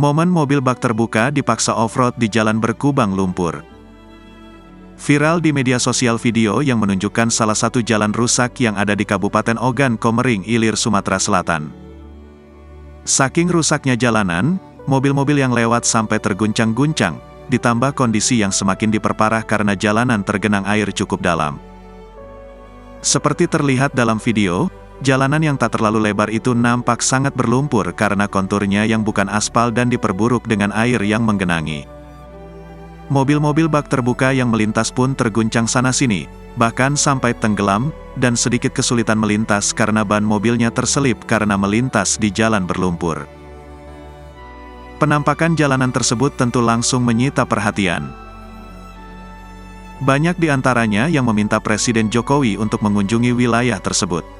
Momen mobil bak terbuka dipaksa off-road di jalan berkubang lumpur. Viral di media sosial video yang menunjukkan salah satu jalan rusak yang ada di Kabupaten Ogan Komering Ilir, Sumatera Selatan. Saking rusaknya jalanan, mobil-mobil yang lewat sampai terguncang-guncang, ditambah kondisi yang semakin diperparah karena jalanan tergenang air cukup dalam. Seperti terlihat dalam video, jalanan yang tak terlalu lebar itu nampak sangat berlumpur karena konturnya yang bukan aspal dan diperburuk dengan air yang menggenangi. Mobil-mobil bak terbuka yang melintas pun terguncang sana-sini, bahkan sampai tenggelam, dan sedikit kesulitan melintas karena ban mobilnya terselip karena melintas di jalan berlumpur. Penampakan jalanan tersebut tentu langsung menyita perhatian. Banyak di antaranya yang meminta Presiden Jokowi untuk mengunjungi wilayah tersebut.